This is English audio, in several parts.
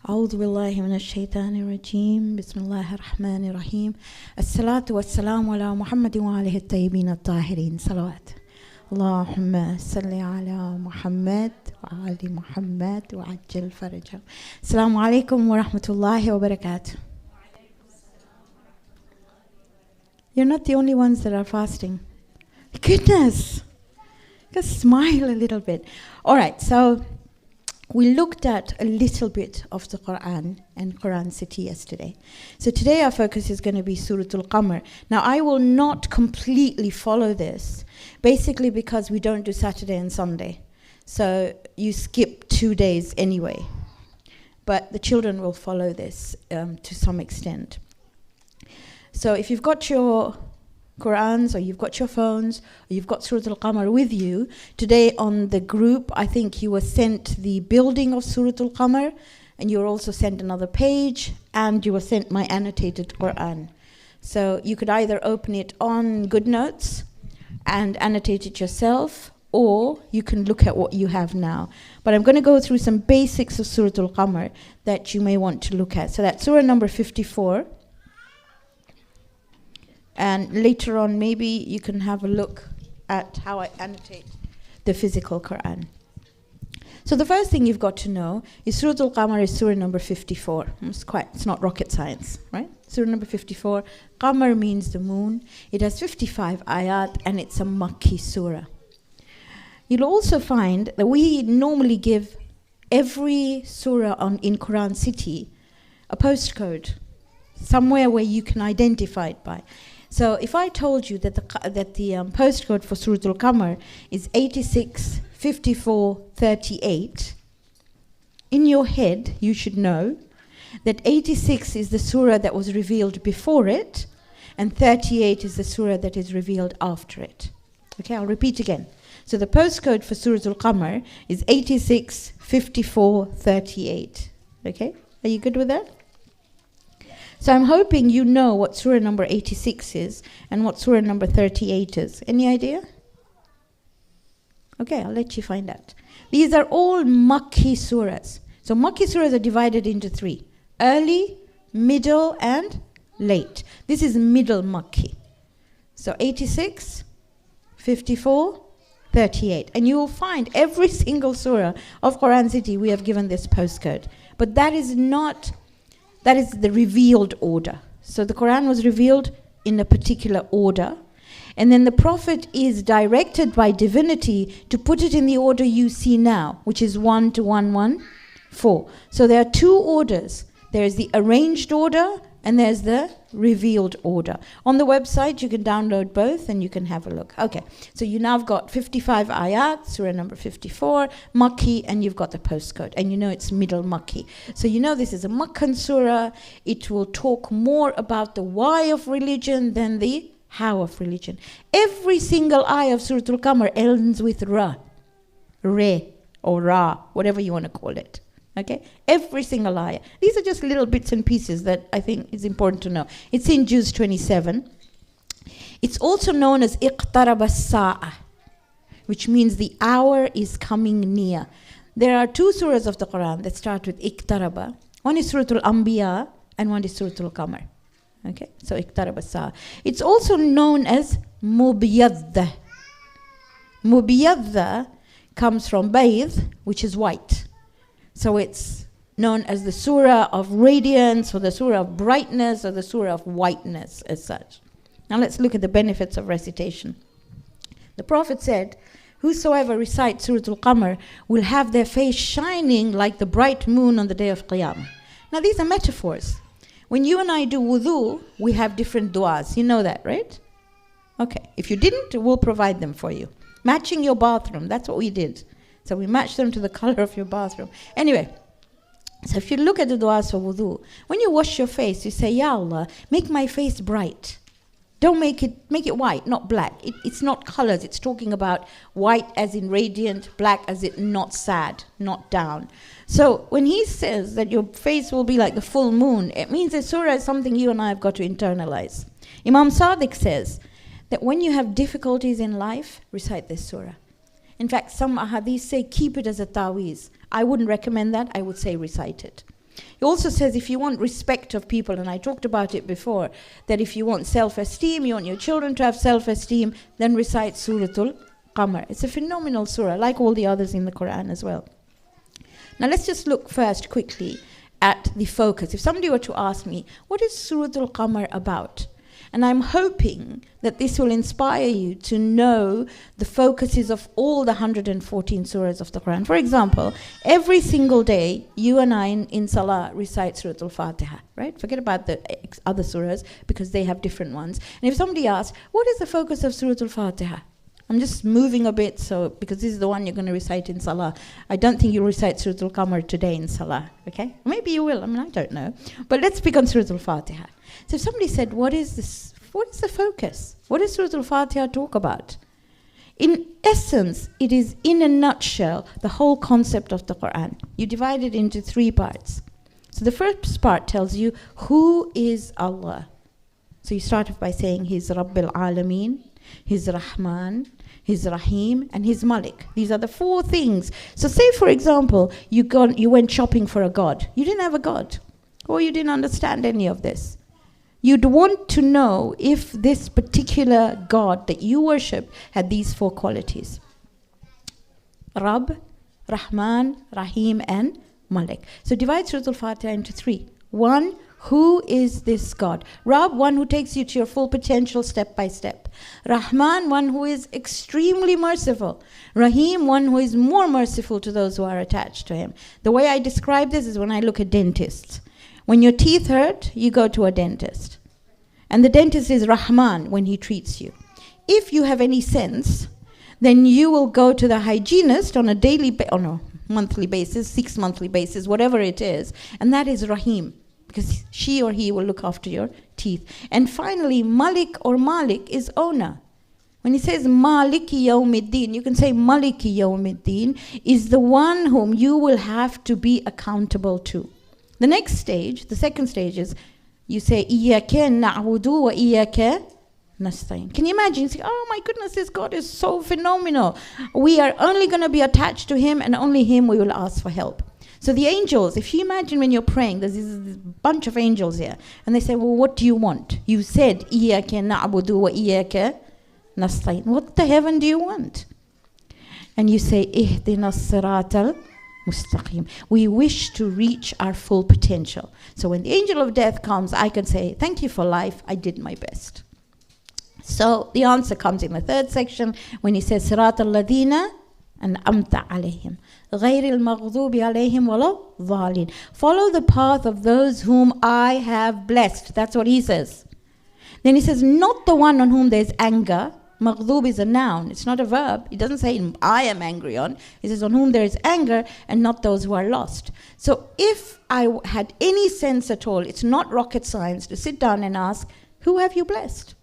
أعوذ بالله من الشيطان الرجيم بسم الله الرحمن الرحيم الصلاة والسلام على محمد وآله الطيبين الطاهرين صلوات اللهم صل على محمد وآل محمد وعجل فرجهم. السلام عليكم ورحمة الله وبركاته. You're not the only ones that are fasting. Goodness! Just smile a little bit. All right, so we looked at a little bit of the Quran and Quran City yesterday. So today our focus is going to be Surah Al-Qamar. Now I will not completely follow this, basically because we don't do Saturday and Sunday. So you skip 2 days anyway. But the children will follow this to some extent. So if you've got your Qurans or you've got your phones or you've got Surah Al-Qamar with you, today on the group I think you were sent the building of Surah Al-Qamar, and you were also sent another page, and you were sent my annotated Quran. So you could either open it on GoodNotes and annotate it yourself, or you can look at what you have now. But I'm going to go through some basics of Surah Al-Qamar that you may want to look at. So that's Surah number 54. And later on, maybe you can have a look at how I annotate the physical Quran. So the first thing you've got to know is Surah Al-Qamar is Surah number 54. It's not rocket science, right? Surah number 54. Qamar means the moon. It has 55 ayat, and it's a Makki surah. You'll also find that we normally give every surah in Quran City a postcode, somewhere where you can identify it by. So if I told you that the postcode for Surah Al-Qamar is 865438, in your head you should know that 86 is the surah that was revealed before it, and 38 is the surah that is revealed after it. Okay, I'll repeat again. So the postcode for Surah Al-Qamar is 865438. Okay, are you good with that? So I'm hoping you know what surah number 86 is and what surah number 38 is. Any idea? Okay, I'll let you find out. These are all Makki surahs. So Makki surahs are divided into 3. Early, middle, and late. This is middle Makki. So 86, 54, 38. And you will find every single surah of Quran City we have given this postcode. But that is the revealed order. So the Quran was revealed in a particular order, and then the Prophet is directed by divinity to put it in the order you see now, which is 1 to 114. So there are 2 orders. There is the arranged order and there's the revealed order. On the website you can download both and you can have a look. Okay, so you now have got 55 ayat, surah number 54, Makki, and you've got the postcode, and you know it's middle Makki. So you know this is a Makkan surah. It will talk more about the why of religion than the how of religion. Every single ayah of Surah Al-Qamar ends with Ra, Re, or Ra, whatever you want to call it. Okay, every single ayah. These are just little bits and pieces that I think is important to know. It's in Juz 27. It's also known as Iqtaraba as-Sa'ah, which means the hour is coming near. There are 2 surahs of the Quran that start with Iqtaraba. One is Surah Al-Anbiya and one is Surah Al-Qamar. Okay, so Iqtaraba as-Sa'ah. It's also known as Mubiyadda. Mubiyadda comes from Bayth, which is white. So it's known as the surah of radiance, or the surah of brightness, or the surah of whiteness as such. Now let's look at the benefits of recitation. The Prophet said, whosoever recites Surah Al-Qamar will have their face shining like the bright moon on the day of Qiyamah. Now these are metaphors. When you and I do wudu, we have different du'as. You know that, right? Okay, if you didn't, we'll provide them for you. Matching your bathroom, that's what we did. So we match them to the color of your bathroom. Anyway, so if you look at the du'as for wudu, when you wash your face, you say, Ya Allah, make my face bright. Don't make it white, not black. It's not colors. It's talking about white as in radiant, black as in not sad, not down. So when he says that your face will be like the full moon, it means the surah is something you and I have got to internalize. Imam Sadiq says that when you have difficulties in life, recite this surah. In fact, some ahadith say keep it as a taweez. I wouldn't recommend that. I would say recite it. He also says if you want respect of people, and I talked about it before, that if you want self-esteem, you want your children to have self-esteem, then recite Suratul Qamar. It's a phenomenal surah, like all the others in the Quran as well. Now let's just look first quickly at the focus. If somebody were to ask me, what is Suratul Qamar about? And I'm hoping that this will inspire you to know the focuses of all the 114 surahs of the Quran. For example, every single day, you and I in Salah recite Surah Al-Fatiha, right? Forget about the other surahs because they have different ones. And if somebody asks, what is the focus of Surah Al-Fatiha? I'm just moving a bit because this is the one you're going to recite in Salah. I don't think you'll recite Surah Al-Qamar today in Salah, okay? Maybe you will, I don't know. But let's pick on Surah Al-Fatiha. So if somebody said, what is this? What is the focus? What does Surah Al-Fatiha talk about? In essence, it is in a nutshell the whole concept of the Quran. You divide it into 3 parts. So the first part tells you who is Allah. So you start off by saying He's Rabbil Alameen, He's Rahman, He's Rahim, and He's Malik. These are the 4 things. So say, for example, you went shopping for a god. You didn't have a god, or you didn't understand any of this. You'd want to know if this particular God that you worship had these 4 qualities. Rabb, Rahman, Rahim, and Malik. So divide Surah Al-Fatiha into 3. 1, who is this God? Rabb, one who takes you to your full potential step by step. Rahman, one who is extremely merciful. Rahim, one who is more merciful to those who are attached to him. The way I describe this is when I look at dentists. When your teeth hurt, you go to a dentist. And the dentist is Rahman when he treats you. If you have any sense, then you will go to the hygienist on a monthly basis, 6 monthly basis, whatever it is. And that is Rahim, because she or he will look after your teeth. And finally, Malik or Malik is owner. When he says Maliki Yawmiddin, you can say Maliki Yawmiddin is the one whom you will have to be accountable to. The next stage, the second stage is you say Iyaka na'budu wa iyaka nasta'in. Can you imagine? You say, oh my goodness, this God is so phenomenal. We are only going to be attached to him and only him we will ask for help. So the angels, if you imagine when you're praying, there's this bunch of angels here. And they say, well, what do you want? You said Iyaka na'budu wa iyaka nasta'in. What the heaven do you want? And you say Ihdina siratal mustaqim. We wish to reach our full potential. So when the angel of death comes, I can say, thank you for life, I did my best. So the answer comes in the 3rd section when he says, Siratal ladina an'amta alayhim, ghayril maghdubi alayhim wala dhalin. Follow the path of those whom I have blessed. That's what he says. Then he says, not the one on whom there's anger. Maghdub is a noun, it's not a verb. He doesn't say I am angry on. He says on whom there is anger and not those who are lost. So if I had any sense at all, it's not rocket science to sit down and ask, who have you blessed?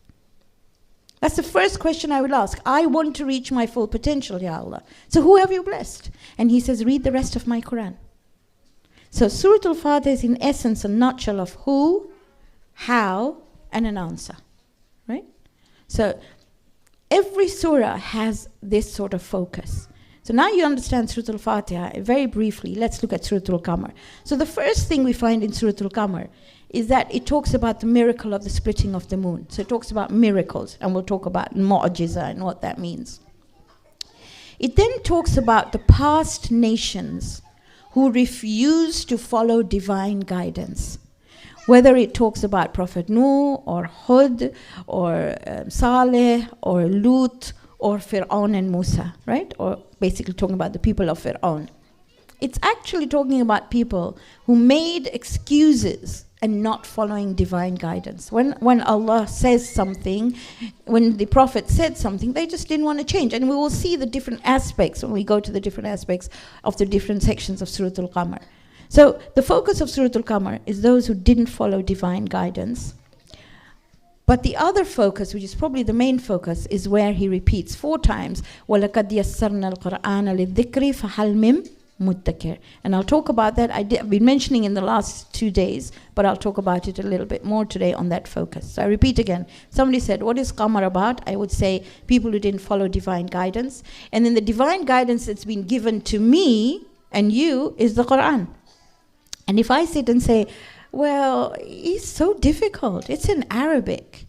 That's the first question I will ask. I want to reach my full potential, Ya Allah. So who have you blessed? And he says, read the rest of my Quran. So Surah Al-Fatih is in essence a nutshell of who, how, and an answer. Right? So every surah has this sort of focus. So now you understand Surah Al-Fatiha. Very briefly, let's look at Surah Al-Qamar. So the first thing we find in Surah Al-Qamar is that it talks about the miracle of the splitting of the moon. So it talks about miracles, and we'll talk about mu'jiza and what that means. It then talks about the past nations who refused to follow divine guidance. Whether it talks about Prophet Nuh or Hud or Saleh or Lut or Fir'aun and Musa, right? Or basically talking about the people of Fir'aun. It's actually talking about people who made excuses and not following divine guidance. When Allah says something, when the Prophet said something, they just didn't want to change. And we will see the different aspects when we go to the different aspects of the different sections of Surah Al-Qamar. So the focus of Surah Al-Qamar is those who didn't follow divine guidance. But the other focus, which is probably the main focus, is where he repeats 4 times, وَلَقَدْ يَسَّرْنَا الْقُرْآنَ لِلذِّكْرِ فَهَلْ مِن مُدَّكِرٍ. And I'll talk about that. I've been mentioning in the last 2 days, but I'll talk about it a little bit more today on that focus. So I repeat again. Somebody said, what is Qamar about? I would say people who didn't follow divine guidance. And then the divine guidance that's been given to me and you is the Quran. And if I sit and say, well, it's so difficult, it's in Arabic.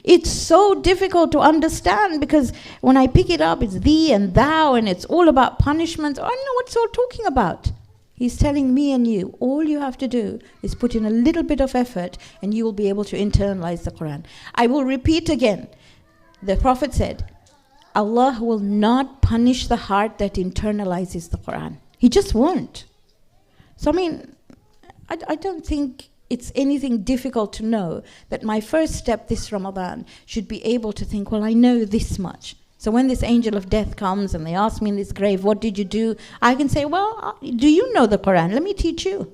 It's so difficult to understand because when I pick it up, it's thee and thou, and it's all about punishments. I don't know what it's all talking about. He's telling me and you, all you have to do is put in a little bit of effort and you will be able to internalize the Quran. I will repeat again. The Prophet said, Allah will not punish the heart that internalizes the Quran. He just won't. So, I mean, I don't think it's anything difficult to know that my first step this Ramadan should be able to think, well, I know this much. So when this angel of death comes and they ask me in this grave, what did you do? I can say, well, do you know the Quran? Let me teach you.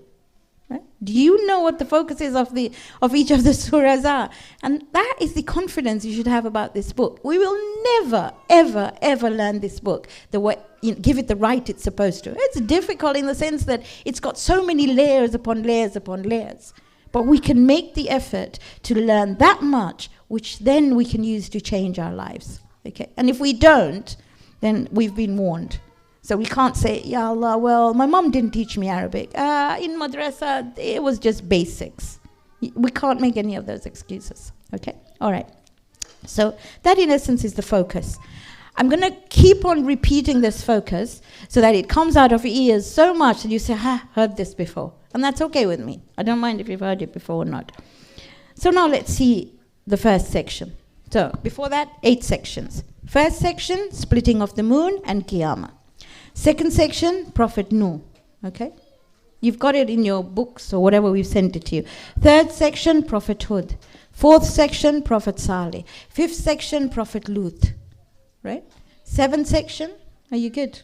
Right? Do you know what the focuses of each of the surahs are? And that is the confidence you should have about this book. We will never, ever, ever learn this book the way, give it the right it's supposed to. It's difficult in the sense that it's got so many layers upon layers upon layers. But we can make the effort to learn that much, which then we can use to change our lives. Okay, and if we don't, then we've been warned. So we can't say, Ya Allah, well, my mom didn't teach me Arabic. In madrasa, it was just basics. We can't make any of those excuses. Okay, all right. So that in essence is the focus. I'm going to keep on repeating this focus so that it comes out of your ears so much that you say, heard this before. And that's okay with me. I don't mind if you've heard it before or not. So now let's see the first section. So, before that, 8 sections. First section, splitting of the moon and Qiyamah. Second section, Prophet Nuh. Okay? You've got it in your books or whatever we've sent it to you. Third section, Prophet Hud. Fourth section, Prophet Saleh. Fifth section, Prophet Lut. Right? Seventh section, are you good?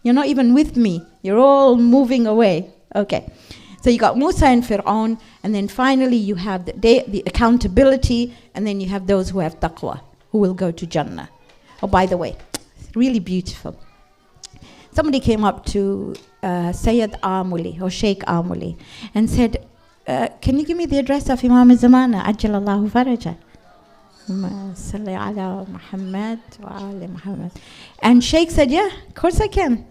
You're not even with me. You're all moving away. Okay. So you got Musa and Fir'aun, and then finally you have the accountability, and then you have those who have taqwa, who will go to Jannah. Oh, by the way, really beautiful. Somebody came up to Sayyid Amuli, or Sheikh Amuli, and said, can you give me the address of Imam al-Zamana, Ajjalallahu Faraja? And Sheikh said, yeah, of course I can.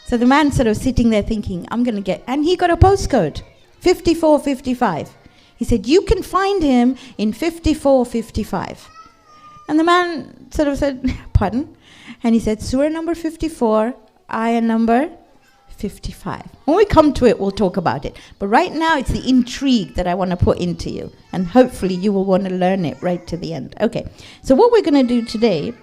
So the man sort of sitting there thinking, I'm going to get... And he got a postcode, 5455. He said, you can find him in 5455. And the man sort of said, pardon? And he said, Surah number 54, ayah number 55. When we come to it, we'll talk about it. But right now, it's the intrigue that I want to put into you. And hopefully, you will want to learn it right to the end. Okay, so what we're going to do today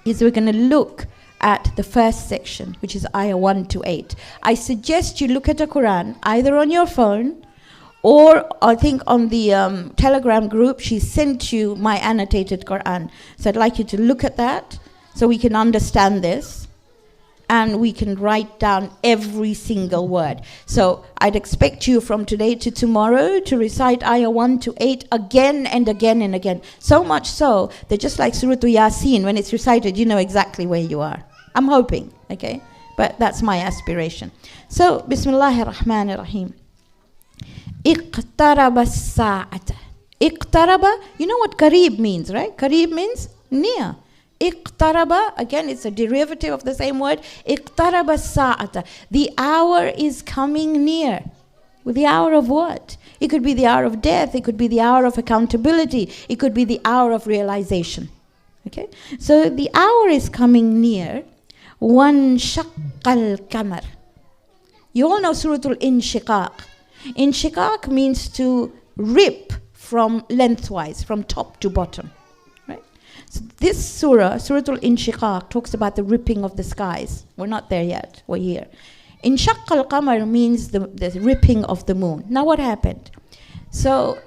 is we're going to look at the first section, which is ayah 1 to 8. I suggest you look at the Quran either on your phone or I think on the Telegram group, she sent you my annotated Quran. So I'd like you to look at that so we can understand this and we can write down every single word. So I'd expect you from today to tomorrow to recite ayah 1 to 8 again and again and again. So much so that just like Surah Yasin, when it's recited, you know exactly where you are. I'm hoping, okay? But that's my aspiration. So, Bismillahir Rahmanir Rahim. Iqtaraba as-sa'ata. Iqtaraba, you know what qareeb means, right? Qareeb means near. Iqtaraba, again, it's a derivative of the same word. Iqtaraba as-sa'ata. The hour is coming near. Well, the hour of what? It could be the hour of death. It could be the hour of accountability. It could be the hour of realization. Okay? So the hour is coming near. Wanshaqqal Qamar. You all know Surah Al-Inshiqaq. Inshiqaq means to rip from lengthwise, from top to bottom. Right? So this surah, Surah Al-Inshiqaq, talks about the ripping of the skies. We're not there yet. We're here. Inshaqqal Qamar means the ripping of the moon. Now what happened? So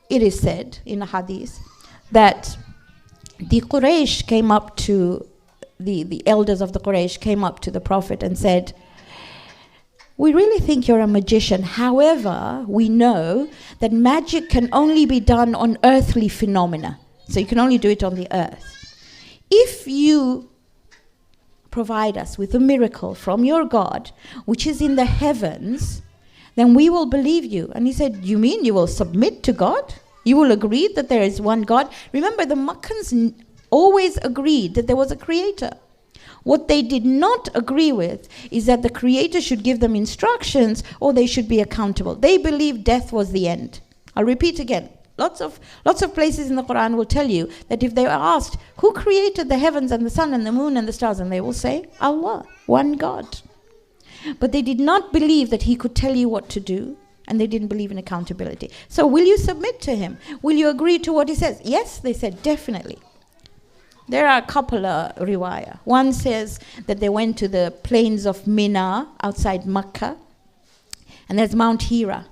it is said in a hadith that the Quraysh came up to the elders of the Quraysh came up to the Prophet and said, we really think you're a magician. However, we know that magic can only be done on earthly phenomena. So you can only do it on the earth. If you provide us with a miracle from your God, which is in the heavens, then we will believe you. And he said, you mean you will submit to God? You will agree that there is one God? Remember, the Makkans always agreed that there was a creator. What they did not agree with is that the Creator should give them instructions or they should be accountable. They believed death was the end. I'll repeat again. Lots of places in the Quran will tell you that if they were asked, who created the heavens and the sun and the moon and the stars? And they will say, Allah, one God. But they did not believe that He could tell you what to do, and they didn't believe in accountability. So will you submit to Him? Will you agree to what He says? Yes, they said, definitely. There are a couple of riwayah. One says that they went to the plains of Mina outside Mecca, and there's Mount Hira.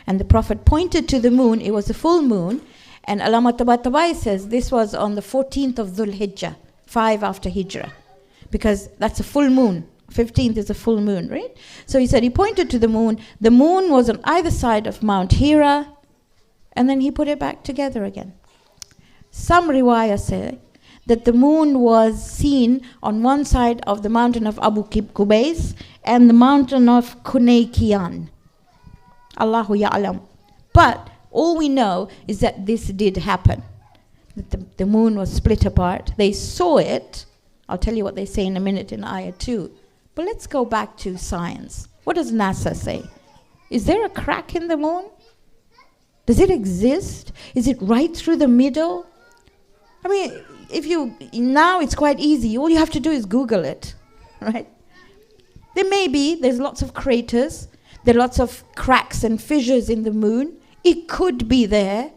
And the Prophet pointed to the moon. It was a full moon. And Allama Tabatabai says this was on the 14th of Dhul Hijjah, 5 after Hijrah, because that's a full moon. 15th is a full moon, right? So he said he pointed to the moon. The moon was on either side of Mount Hira, and then he put it back together again. Some riwayah say that the moon was seen on one side of the mountain of Abu Qubais and the mountain of Kunaykiyan. Allahu Ya'lam. But all we know is that this did happen. That the moon was split apart. They saw it. I'll tell you what they say in a minute in Ayah 2. But let's go back to science. What does NASA say? Is there a crack in the moon? Does it exist? Is it right through the middle? I mean, now it's quite easy. All you have to do is Google it, right? There's lots of craters. There are lots of cracks and fissures in the moon. It could be there.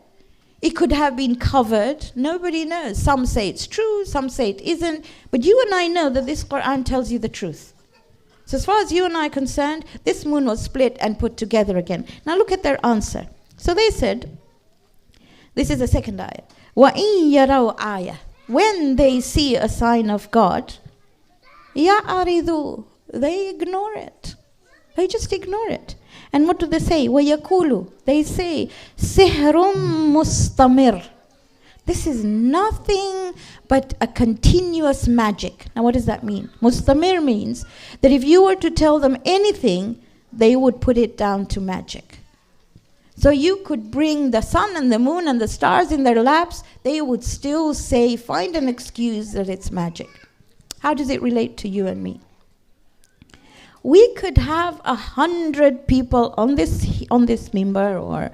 It could have been covered. Nobody knows. Some say it's true, some say it isn't. But you and I know that this Quran tells you the truth. So as far as you and I are concerned, this moon was split and put together again. Now look at their answer. So they said, this is the second ayah. وَإِن يَرَوْا آيَةً. When they see a sign of God, يَعْرِضُوا. They ignore it. They just ignore it. And what do they say? وَيَقُولُوا. They say, سِحْرٌ مُسْتَمِرٌ. This is nothing but a continuous magic. Now what does that mean? Mustamir means that if you were to tell them anything, they would put it down to magic. So you could bring the sun and the moon and the stars in their laps, they would still say, find an excuse that it's magic. How does it relate to you and me? We could have 100 people on this mimbar, or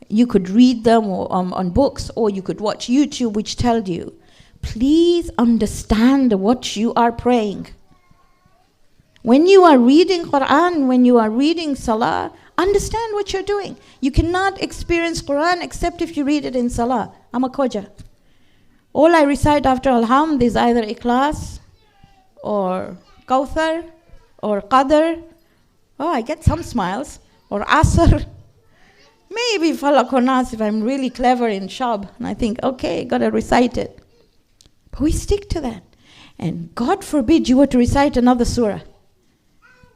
you could read them on books, or you could watch YouTube which tell you, please understand what you are praying. When you are reading Quran, when you are reading Salah, understand what you're doing. You cannot experience Quran except if you read it in Salah. I'm a Khoja. All I recite after Alhamd is either Ikhlas or Kawthar or Qadr. Oh, I get some smiles. Or Asr. Maybe Falaq or Nas if I'm really clever in Shab. And I think, okay, got to recite it. But we stick to that. And God forbid you were to recite another surah.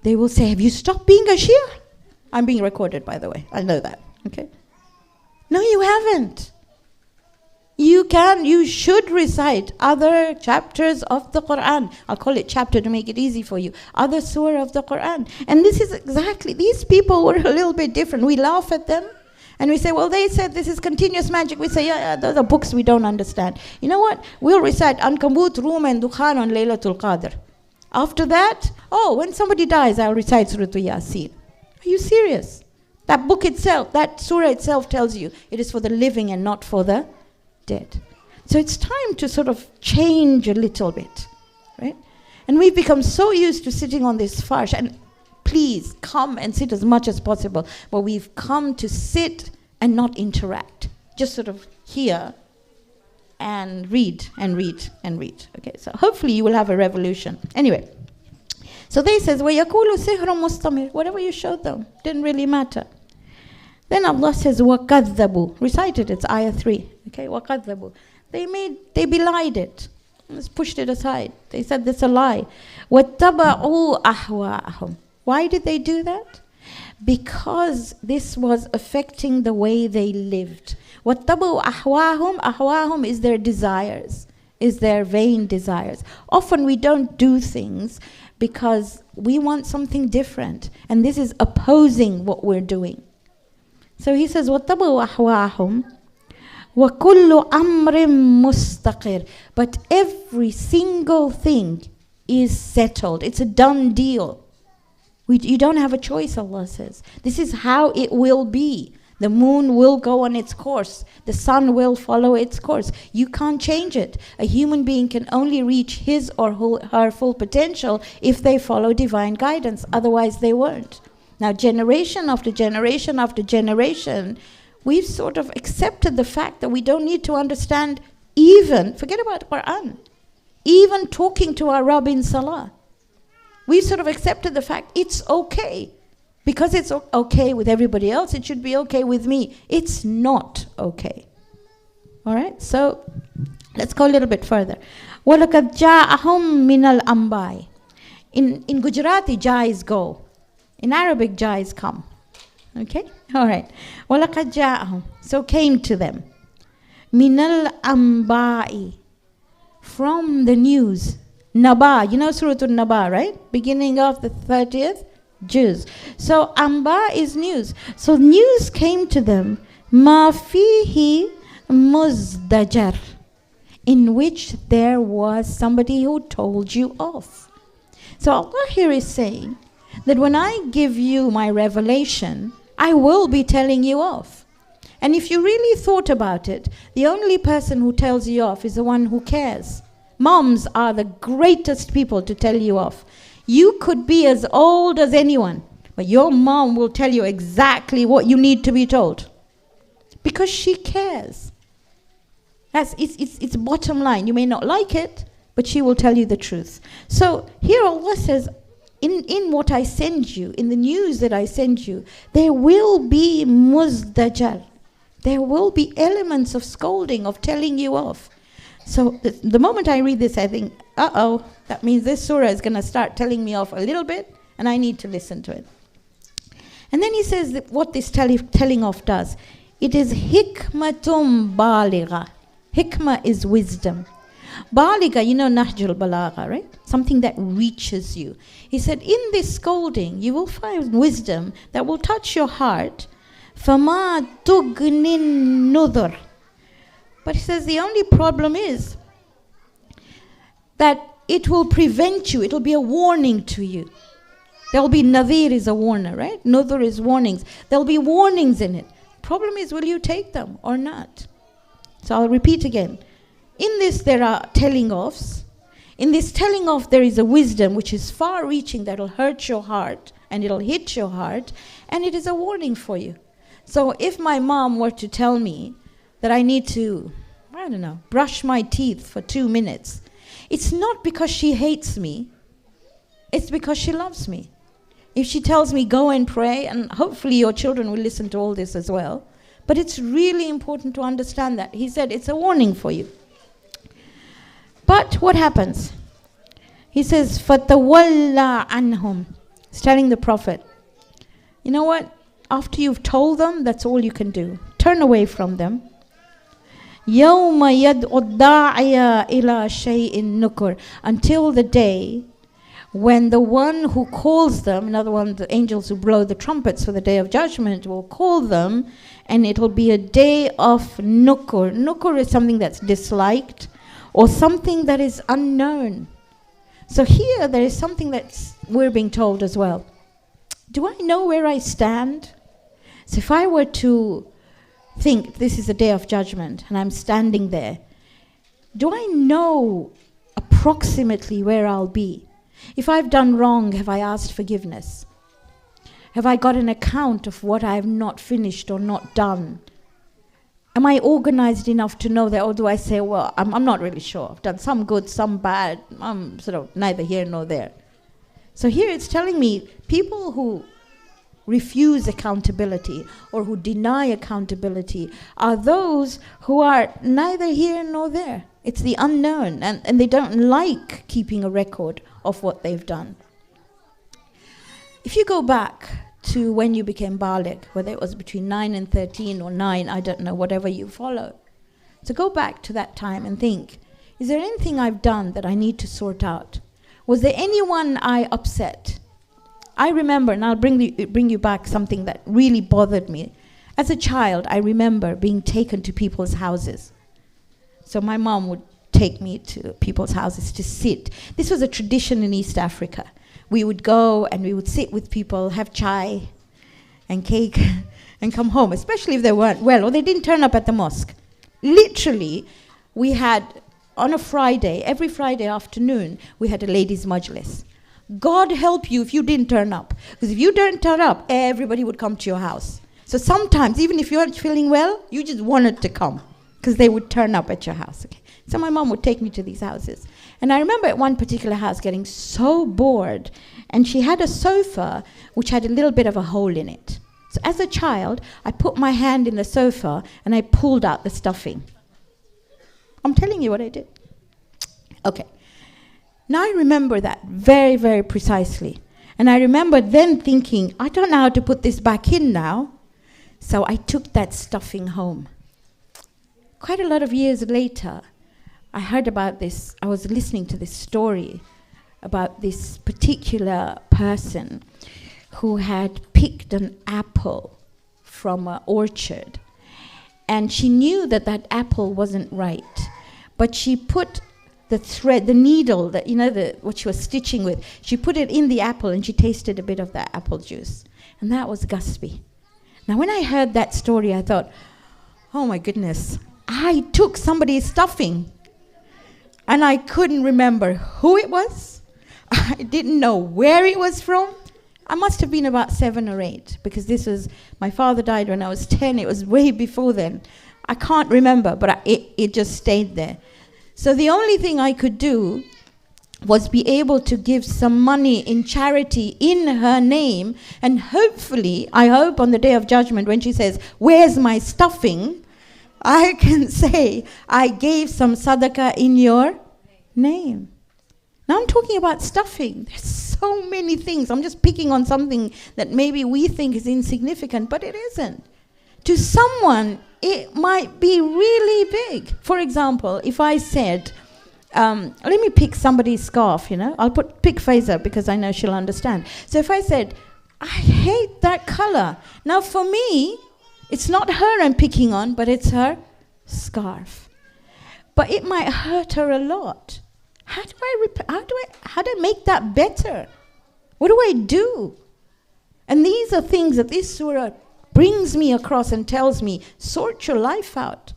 They will say, have you stopped being a Shia? I'm being recorded, by the way. I know that. Okay? No, you haven't. You should recite other chapters of the Quran. I'll call it chapter to make it easy for you. Other surah of the Quran. And this is exactly, these people were a little bit different. We laugh at them and we say, well, they said this is continuous magic. We say, yeah, those are books we don't understand. You know what? We'll recite Ankabut, Rum, and Dukhan on Laylatul Qadr. After that, when somebody dies, I'll recite Surah Yasin. Are you serious? That book itself, that surah itself tells you it is for the living and not for the dead. So it's time to sort of change a little bit, right? And we've become so used to sitting on this farsh, and please come and sit as much as possible, but we've come to sit and not interact, just sort of hear and read and read and read. Okay, so hopefully you will have a revolution. Anyway, so they says, وَيَقُولُ سِحْرٌ مُسْتَمِرٌ. Whatever you showed them, didn't really matter. Then Allah says, وَكَذَّبُوا. Recited, it's ayah 3. Okay, وَكَذَّبُوا. They belied it. Just pushed it aside. They said that's a lie. وَاتَّبَعُوا أَهْوَاءَهُمْ. Why did they do that? Because this was affecting the way they lived. وَاتَّبَعُوا أَهْوَاءَهُمْ. أَهْوَاءَهُمْ is their desires, is their vain desires. Often we don't do things because we want something different. And this is opposing what we're doing. So he says, وَاتَّبَعُوا أَهْوَاءَهُمْ وَكُلُّ أَمْرٍ مُسْتَقِرٍ. But every single thing is settled. It's a done deal. You don't have a choice, Allah says. This is how it will be. The moon will go on its course. The sun will follow its course. You can't change it. A human being can only reach his or her full potential if they follow divine guidance. Otherwise, they won't. Now, generation after generation after generation, we've sort of accepted the fact that we don't need to understand even, forget about Quran, even talking to our Rabb in Salah. We've sort of accepted the fact it's okay. Because it's okay with everybody else, it should be okay with me. It's not okay. All right? So, let's go a little bit further. وَلَقَدْ جَاءَهُمْ مِنَ الْأَنْبَاءِ In Gujarati, ja is go. In Arabic, ja is come. Okay? All right. وَلَقَدْ جَاءَهُمْ So came to them. مِنَ الْأَنْبَاءِ From the news. Naba, you know Surah Naba, right? Beginning of the 30th Jews. So Amba is news. So news came to them, ma fihi muzdajar, in which there was somebody who told you off. So Allah here is saying that when I give you my revelation, I will be telling you off. And if you really thought about it, the only person who tells you off is the one who cares. Moms are the greatest people to tell you off. You could be as old as anyone, but your mom will tell you exactly what you need to be told. Because she cares. It's bottom line. You may not like it, but she will tell you the truth. So here Allah says, in what I send you, in the news that I send you, there will be muzdajar. There will be elements of scolding, of telling you off. So the moment I read this, I think, that means this surah is going to start telling me off a little bit, and I need to listen to it. And then he says that what this telling off does. It is hikmatum baligha. Hikmah is wisdom. Baligha, you know Nahjul Balagha, right? Something that reaches you. He said, in this scolding, you will find wisdom that will touch your heart. Fama tugnin nudhur. But he says the only problem is that it will prevent you. It will be a warning to you. There will be nadhir is a warner, right? Nudhur is warnings. There will be warnings in it. Problem is, will you take them or not? So I'll repeat again. In this there are telling offs. In this telling off there is a wisdom which is far reaching that will hurt your heart and it'll hit your heart, and it is a warning for you. So if my mom were to tell me that I need to, brush my teeth for 2 minutes, it's not because she hates me, it's because she loves me. If she tells me go and pray, and hopefully your children will listen to all this as well, but it's really important to understand that. He said it's a warning for you. But what happens? He says, فَتَوَلَّى عَنْهُمْ. He's telling the Prophet, you know what? After you've told them, that's all you can do. Turn away from them. يَوْمَ يَدْعُ الدَّاعِيَ إِلَى شَيْءٍ نُكُرٍ. Until the day when the one who calls them, in other words, the angels who blow the trumpets for the day of judgment will call them, and it'll be a day of nukur. Nukur is something that's disliked or something that is unknown. So here there is something that we're being told as well. Do I know where I stand? So if I were to think this is a day of judgment and I'm standing there, do I know approximately where I'll be? If I've done wrong, have I asked forgiveness? Have I got an account of what I have not finished or not done? Am I organized enough to know that, or do I say, well, I'm not really sure. I've done some good, some bad. I'm sort of neither here nor there. So here it's telling me people who refuse accountability or who deny accountability are those who are neither here nor there. It's the unknown, and they don't like keeping a record of what they've done. If you go back to when you became baligh, whether it was between 9 and 13 or 9, I don't know, whatever you follow. So go back to that time and think, is there anything I've done that I need to sort out? Was there anyone I upset? I remember, and I'll bring you back something that really bothered me. As a child, I remember being taken to people's houses. So my mom would take me to people's houses to sit. This was a tradition in East Africa. We would go and we would sit with people, have chai and cake and come home, especially if they weren't well or they didn't turn up at the mosque. Literally, we had, on a Friday, every Friday afternoon, we had a ladies' majlis. God help you if you didn't turn up. Because if you didn't turn up, everybody would come to your house. So sometimes, even if you weren't feeling well, you just wanted to come because they would turn up at your house. Okay? So my mom would take me to these houses. And I remember at one particular house getting so bored, and she had a sofa which had a little bit of a hole in it. So as a child, I put my hand in the sofa and I pulled out the stuffing. I'm telling you what I did. Okay. Now I remember that very, very precisely. And I remember then thinking, I don't know how to put this back in now. So I took that stuffing home. Quite a lot of years later, I heard about this. I was listening to this story about this particular person who had picked an apple from an orchard. And she knew that that apple wasn't right. But she put the thread, the needle, that what she was stitching with, she put it in the apple and she tasted a bit of that apple juice. And that was Gusby. Now when I heard that story, I thought, oh my goodness, I took somebody's stuffing and I couldn't remember who it was. I didn't know where it was from. I must have been about 7 or 8 because my father died when I was 10. It was way before then. I can't remember, but it just stayed there. So the only thing I could do was be able to give some money in charity in her name, and hopefully, I hope on the Day of Judgment when she says, where's my stuffing, I can say, I gave some sadaqah in your name. Now I'm talking about stuffing. There's so many things. I'm just picking on something that maybe we think is insignificant, but it isn't. To someone, it might be really big. For example, if I said, let me pick somebody's scarf, I'll pick Faiza because I know she'll understand. So if I said, I hate that color. Now for me, it's not her I'm picking on, but it's her scarf. But it might hurt her a lot. How do I make that better? What do I do? And these are things that this surah brings me across and tells me, sort your life out.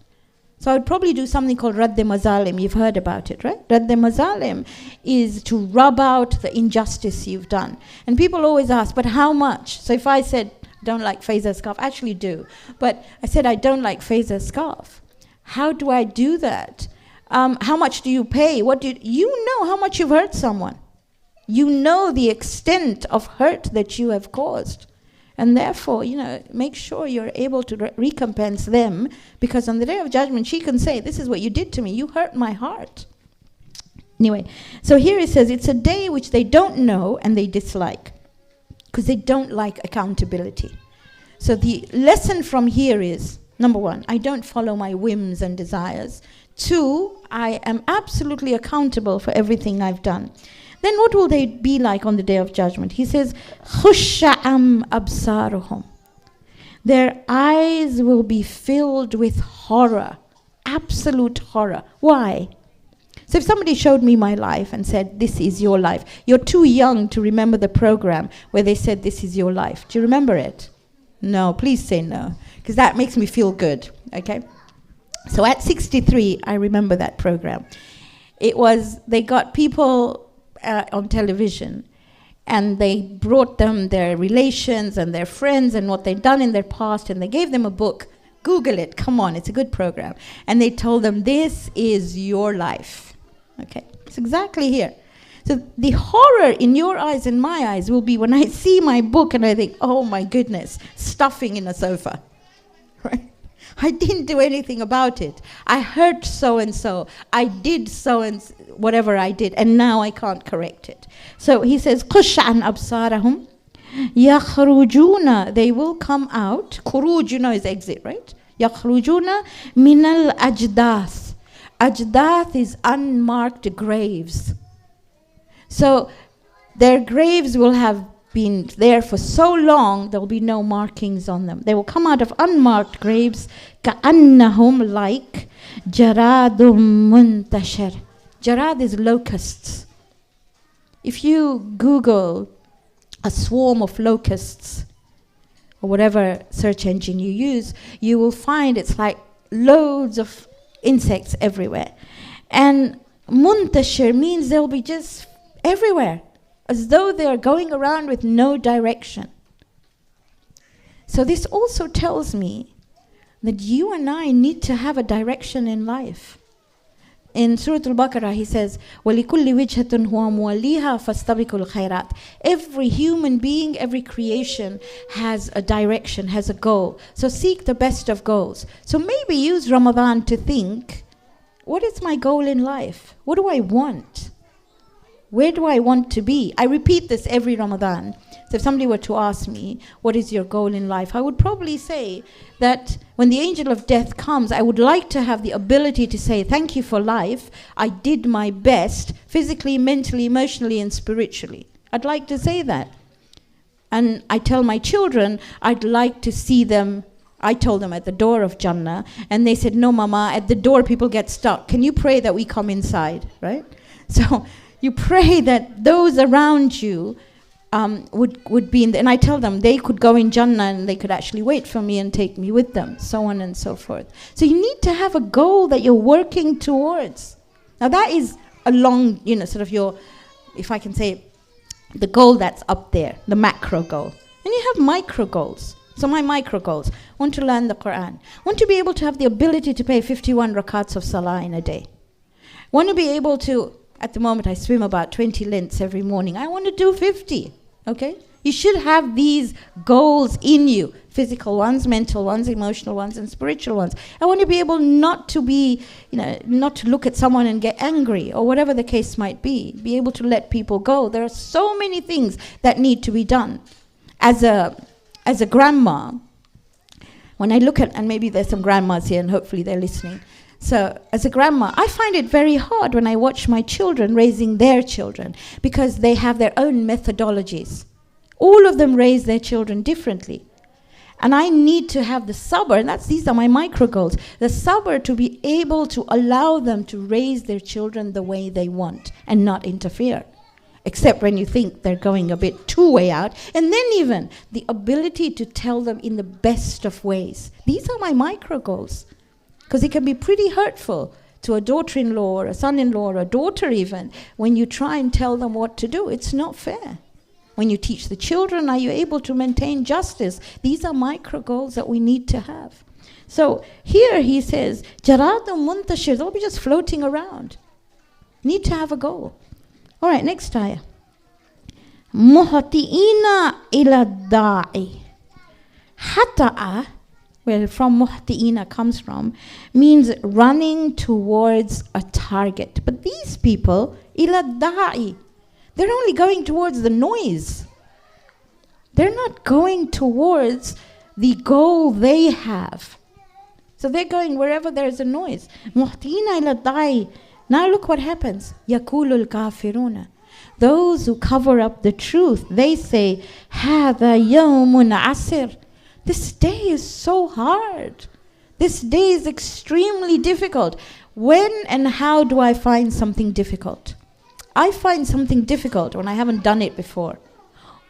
So I would probably do something called Radd Mazalim. You've heard about it, right? Radd Mazalim is to rub out the injustice you've done. And people always ask, but how much? So if I said, I don't like Faiza's scarf, I actually do. But I said, I don't like Faiza's scarf. How do I do that? How much do you pay? You know how much you've hurt someone. You know the extent of hurt that you have caused. And therefore, make sure you're able to recompense them, because on the Day of Judgment, she can say, this is what you did to me. You hurt my heart. Anyway, so here it says, it's a day which they don't know and they dislike, because they don't like accountability. So the lesson from here is, number 1, I don't follow my whims and desires. 2, I am absolutely accountable for everything I've done. Then what will they be like on the Day of Judgment? He says, خُشَّعَمْ أَبْصَارُهُمْ. Their eyes will be filled with horror, absolute horror. Why? So if somebody showed me my life and said, this is your life, you're too young to remember the program where they said, this is your life. Do you remember it? No, please say no, because that makes me feel good, okay? So at 63, I remember that program. They got people on television, and they brought them their relations and their friends and what they'd done in their past, and they gave them a book. Google it, come on, it's a good program. And they told them, this is your life. Okay, it's exactly here. So the horror in your eyes and my eyes will be when I see my book and I think, oh my goodness, stuffing in a sofa, right? I didn't do anything about it. I hurt so-and-so. I did so-and-so, whatever I did, and now I can't correct it. So he says, خُشَّعًا أَبْصَارَهُمْ يَخْرُجُونَ. They will come out. Khuruj, is exit, right? يَخْرُجُونَ مِنَ الْأَجْدَاثِ. Ajdath is unmarked graves. So their graves will have been there for so long, there will be no markings on them. They will come out of unmarked graves, كَأَنَّهُمْ like جَرَادٌ مُنْتَشِرٌ. Jarad is locusts. If you Google a swarm of locusts, or whatever search engine you use, you will find it's like loads of insects everywhere. And muntashir means they'll be just everywhere, as though they are going around with no direction. So this also tells me that you and I need to have a direction in life. In Surah Al-Baqarah, he says, وَلِكُلِّ وِجْهَةٌ هُوَ مُوَلِّيهَا فَاسْتَبِقُوا الْخَيْرَاتِ. Every human being, every creation has a direction, has a goal. So seek the best of goals. So maybe use Ramadan to think, what is my goal in life? What do I want? Where do I want to be? I repeat this every Ramadan. So if somebody were to ask me, what is your goal in life? I would probably say that when the angel of death comes, I would like to have the ability to say, thank you for life. I did my best, physically, mentally, emotionally, and spiritually. I'd like to say that. And I tell my children, I'd like to see them. I told them at the door of Jannah, and they said, no, Mama, at the door people get stuck. Can you pray that we come inside, right? So you pray that those around you would be in and I tell them they could go in Jannah and they could actually wait for me and take me with them, so on and so forth. So you need to have a goal that you're working towards. Now that is a long, sort of your, if I can say, the goal that's up there, the macro goal. And you have micro goals. So my micro goals, want to learn the Quran, want to be able to have the ability to pay 51 rakats of salah in a day, want to be able to, at the moment I swim about 20 lengths every morning, I want to do 50. Okay? You should have these goals in you, physical ones, mental ones, emotional ones, and spiritual ones. I want to be able not to be, not to look at someone and get angry, or whatever the case might be able to let people go. There are so many things that need to be done. As a grandma, when I look at, and maybe there's some grandmas here and hopefully they're listening. So as a grandma, I find it very hard when I watch my children raising their children, because they have their own methodologies. All of them raise their children differently. And I need to have the sabr, and these are my micro goals, the sabr to be able to allow them to raise their children the way they want and not interfere. Except when you think they're going a bit too way out. And then even the ability to tell them in the best of ways. These are my micro goals. Because it can be pretty hurtful to a daughter-in-law or a son-in-law or a daughter even when you try and tell them what to do. It's not fair. When you teach the children, are you able to maintain justice? These are micro goals that we need to have. So here he says, Jaradu muntashir, they'll be just floating around. Need to have a goal. All right, next ayah. Muhti'ina ila da'i. Hata'a, where from muhti'ina comes from, means running towards a target. But these people, ila da'i, they're only going towards the noise. They're not going towards the goal they have. So they're going wherever there's a noise. Muhti'ina ila da'i. Now look what happens. Yakulul kafiruna. Those who cover up the truth, they say, Hada yawmun asir. This day is so hard. This day is extremely difficult. When and how do I find something difficult? I find something difficult when I haven't done it before,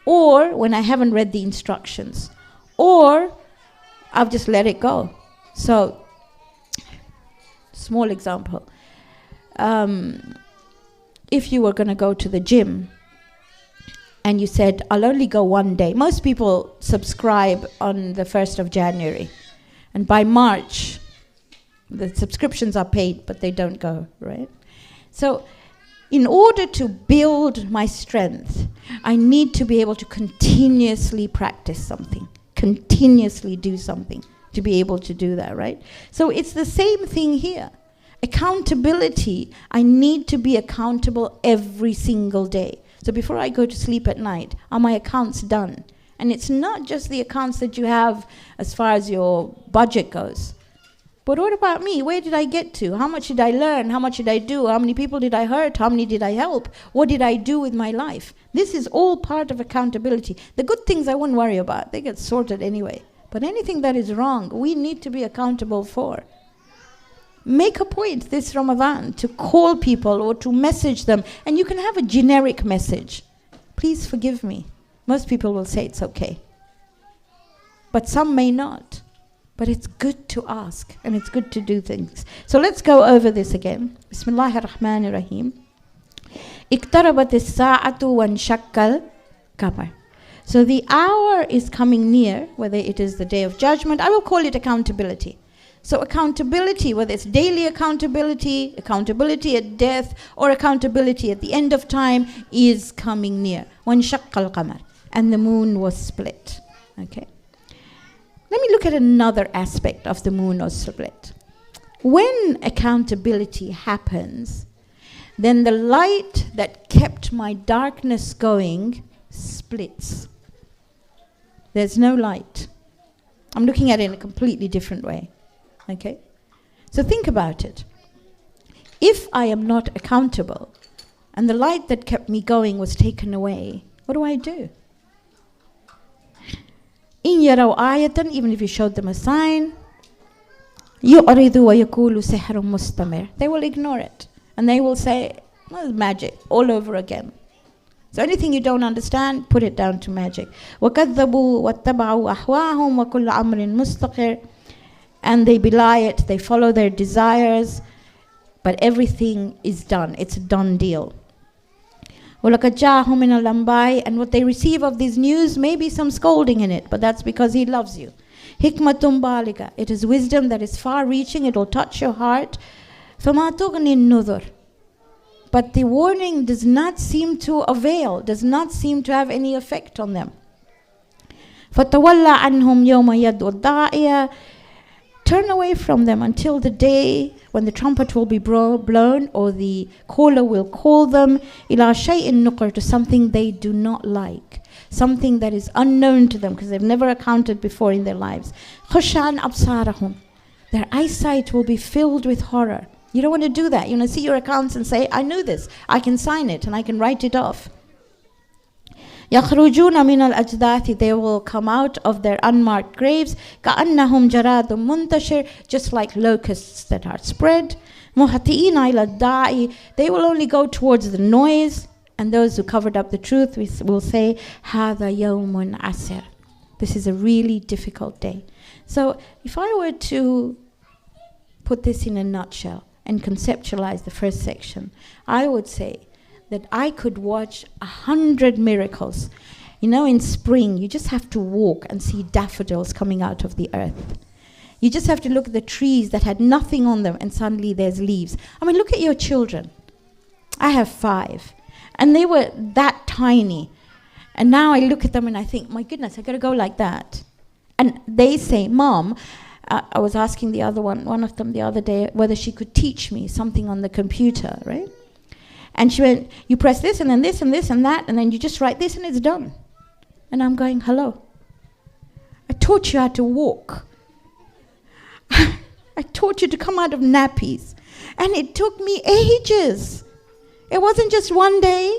or when I haven't read the instructions, or I've just let it go. So, small example. If you were going to go to the gym and you said, I'll only go one day. Most people subscribe on the 1st of January. And by March, the subscriptions are paid, but they don't go, right? So in order to build my strength, I need to be able to continuously practice something, continuously do something to be able to do that, right? So it's the same thing here. Accountability, I need to be accountable every single day. So before I go to sleep at night, are my accounts done? And it's not just the accounts that you have as far as your budget goes. But what about me? Where did I get to? How much did I learn? How much did I do? How many people did I hurt? How many did I help? What did I do with my life? This is all part of accountability. The good things I won't worry about. They get sorted anyway. But anything that is wrong, we need to be accountable for. Make a point this Ramadan to call people or to message them. And you can have a generic message. Please forgive me. Most people will say it's okay. But some may not. But it's good to ask and it's good to do things. So let's go over this again. Bismillahir Rahmanir Rahim. اقتربت الساعة وانشق القمر. So the hour is coming near, whether it is the day of judgment. I will call it accountability. So accountability, whether it's daily accountability, accountability at death, or accountability at the end of time, is coming near. وانشق القمر. And the moon was split. Okay. Let me look at another aspect of the moon or split. When accountability happens, then the light that kept my darkness going splits. There's no light. I'm looking at it in a completely different way. Okay? So think about it. If I am not accountable and the light that kept me going was taken away, what do I do? إن يروا آية, even if you showed them a sign, يعرضوا ويقولوا سحر مستمر. They will ignore it. And they will say, well, it's magic, all over again. So anything you don't understand, put it down to magic. وَكَذَّبُوا وَاتَّبَعُوا أَهْوَاهُمْ وَكُلَّ أَمْرٍ مُسْتَقِرٍ. And they belie it, they follow their desires, but everything is done. It's a done deal. وَلَقَدْ جَاءَهُم مِّنَ الْأَنبَاءِ. And what they receive of this news may be some scolding in it, but that's because He loves you. حِكْمَةٌ بَالِغَةٌ. It is wisdom that is far-reaching, it will touch your heart. فَمَا تُغْنِ النُّذُرُ. But the warning does not seem to avail, does not seem to have any effect on them. فَتَوَلَّى عَنْهُمْ يَوْمَ يَدْعُ الدَّاعِيَ. Turn away from them until the day when the trumpet will be blown, or the caller will call them إِلَى شَيْءٍ نُقَرٍ, to something they do not like, something that is unknown to them because they've never accounted before in their lives. خُشَّعًا أَبْصَارَهُمْ. Their eyesight will be filled with horror. You don't want to do that. You want to see your accounts and say, I knew this, I can sign it and I can write it off. يَخْرُجُونَ مِنَ الْأَجْدَاثِ. They will come out of their unmarked graves. كَأَنَّهُمْ جَرَادٌ مُنْتَشِرٌ. Just like locusts that are spread. مُهْطِئِينَ إِلَى الدَّاعِ. They will only go towards the noise. And those who covered up the truth will say, هَذَا يَوْمٌ عَسِرٌ. This is a really difficult day. So if I were to put this in a nutshell and conceptualize the first section, I would say that I could watch 100 miracles. You know, in spring, you just have to walk and see daffodils coming out of the earth. You just have to look at the trees that had nothing on them and suddenly there's leaves. I mean, look at your children. I have 5. And they were that tiny. And now I look at them and I think, my goodness, I got to go like that. And they say, Mom, I was asking one of them the other day, whether she could teach me something on the computer, right? And she went, you press this and then this and this and that, and then you just write this and it's done. And I'm going, hello. I taught you how to walk. I taught you to come out of nappies. And it took me ages. It wasn't just one day.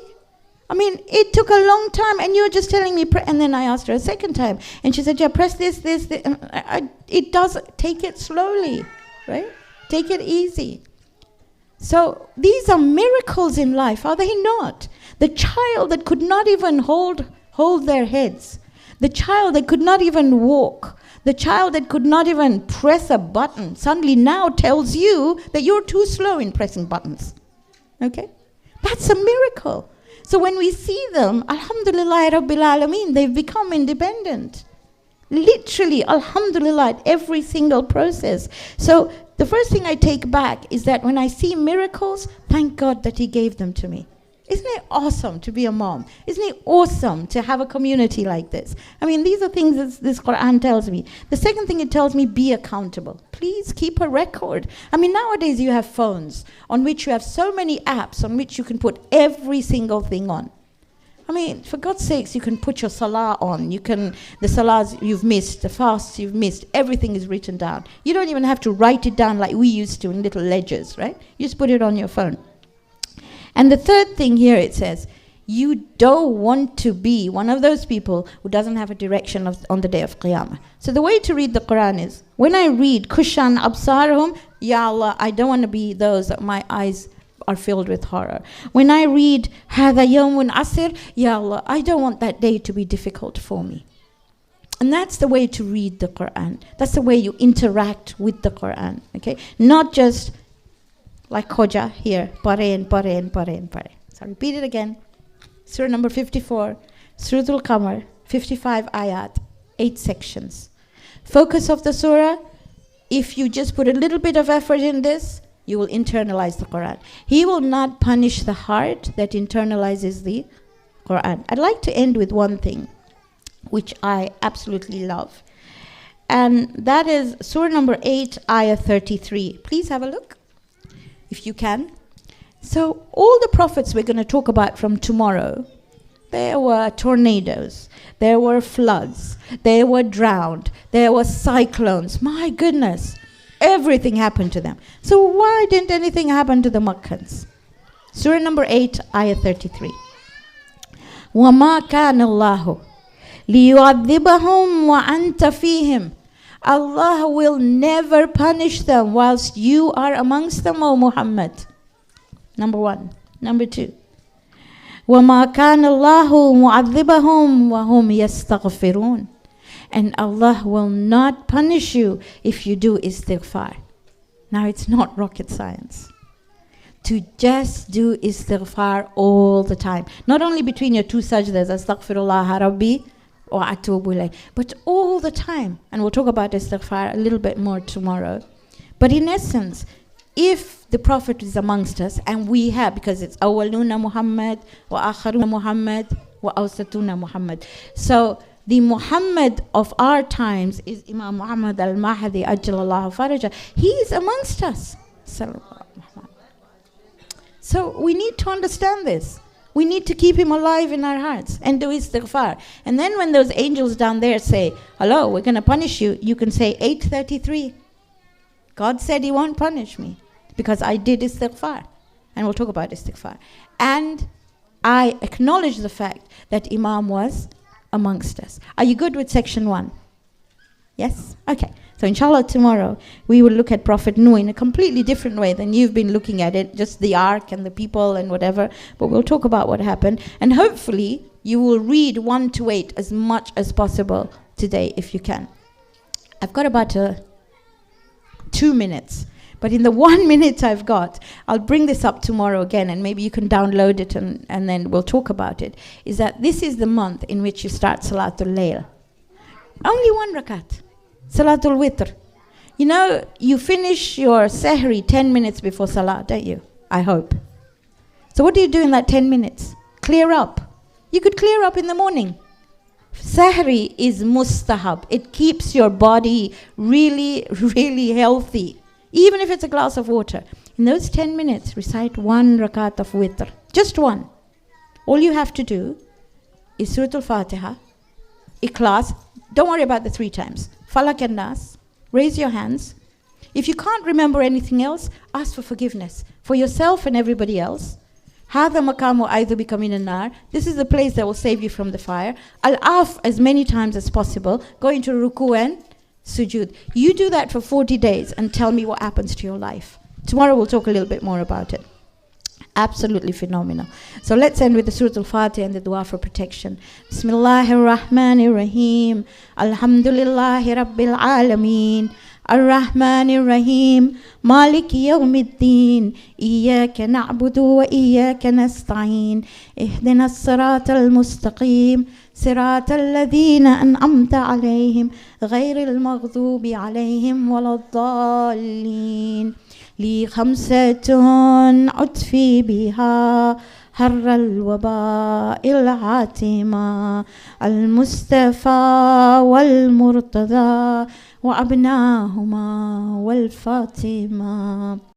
I mean, it took a long time, and you were just telling me, and then I asked her a second time, and she said, yeah, press this. It does, take it slowly, right? Take it easy. So these are miracles in life, are they not? The child that could not even hold their heads, the child that could not even walk, the child that could not even press a button, suddenly now tells you that you're too slow in pressing buttons. Okay? That's a miracle. So when we see them, Alhamdulillah Rabbil Alameen, they've become independent. Literally, Alhamdulillah, at every single process. So the first thing I take back is that when I see miracles, thank God that He gave them to me. Isn't it awesome to be a mom? Isn't it awesome to have a community like this? I mean, these are things that this Quran tells me. The second thing it tells me, be accountable. Please keep a record. I mean, nowadays you have phones on which you have so many apps on which you can put every single thing on. I mean, for God's sakes, you can put your salah on. You can, the salahs you've missed, the fasts you've missed, everything is written down. You don't even have to write it down like we used to in little ledgers, right? You just put it on your phone. And the third thing here, it says, you don't want to be one of those people who doesn't have a direction on the day of Qiyamah. So the way to read the Quran is, when I read, Kushan absarhum, Ya Allah, I don't want to be those that my eyes are filled with horror. When I read Hada Yawmun Asir, Ya Allah, I don't want that day to be difficult for me. And that's the way to read the Quran. That's the way you interact with the Quran. Okay? Not just like Khoja here, pare. So repeat it again. Surah number 54, Surah Al-Qamar, 55 ayat, 8 sections. Focus of the surah, if you just put a little bit of effort in this, you will internalize the Quran. He will not punish the heart that internalizes the Quran. I'd like to end with one thing, which I absolutely love. And that is Surah number 8, ayah 33. Please have a look, if you can. So all the prophets we're going to talk about from tomorrow, there were tornadoes, there were floods, they were drowned, there were cyclones. My goodness, everything happened to them. So why didn't anything happen to the Makkans? Surah number 8, ayah 33. وَمَا كَانَ اللَّهُ لِيُعَذِّبَهُمْ وَأَنْتَ فِيهِمْ. Allah will never punish them whilst you are amongst them, O Muhammad. Number 1. Number 2. وَمَا كَانَ اللَّهُ مُعَذِّبَهُمْ وَهُمْ يَسْتَغْفِرُونَ. And Allah will not punish you if you do istighfar. Now it's not rocket science. To just do istighfar all the time. Not only between your two sajdas, astaghfirullah rabbi or atubu ilayh, but all the time. And we'll talk about istighfar a little bit more tomorrow. But in essence, if the Prophet is amongst us, and we have, because it's awwaluna Muhammad, wa akharuna Muhammad, wa awsatuna Muhammad. So the Muhammad of our times is Imam Muhammad al-Mahdi, ajjalallahu faraja. He is amongst us. So we need to understand this. We need to keep him alive in our hearts and do istighfar. And then when those angels down there say, hello, we're going to punish you, you can say 833. God said he won't punish me because I did istighfar. And we'll talk about istighfar. And I acknowledge the fact that Imam was amongst us. Are you good with section 1? Yes? Okay. So inshallah tomorrow we will look at Prophet Nuh in a completely different way than you've been looking at it, just the ark and the people and whatever. But we'll talk about what happened. And hopefully you will read 1 to 8 as much as possible today if you can. I've got about 2 minutes. But in the 1 minute I've got, I'll bring this up tomorrow again, and maybe you can download it and then we'll talk about it, is that this is the month in which you start Salatul Layl. Only 1 rakat. Salatul Witr. You know, you finish your Sahri 10 minutes before Salah, don't you? I hope. So what do you do in that 10 minutes? Clear up. You could clear up in the morning. Sahri is mustahab. It keeps your body really, really healthy. Even if it's a glass of water. In those 10 minutes, recite 1 rakat of witr. Just 1. All you have to do is Surah Al-Fatiha, Ikhlas. Don't worry about the 3 times. Falak and Nas. Raise your hands. If you can't remember anything else, ask for forgiveness. For yourself and everybody else. Hadha maqamu aidhu bika minan nar. This is the place that will save you from the fire. Al-af as many times as possible. Go into ruku and sujud. You do that for 40 days and tell me what happens to your life. Tomorrow we'll talk a little bit more about it. Absolutely phenomenal. So let's end with the Surah Al-Fatih and the dua for protection. Bismillahir Rahmanir Rahim. Alhamdulillahi Rabbil Alameen. Ar-Rahmanir Rahim. Maliki Yawmiddin. Iyaka na'budu wa iyaka nasta'in. Ihdina as-siratal mustaqim. صراط الذين أنعمت عليهم غير المغضوب عليهم ولا الضالين لي 5 أطفي بها حر الوباء العاتمة المصطفى والمرتضى وأبناهما والفاطمة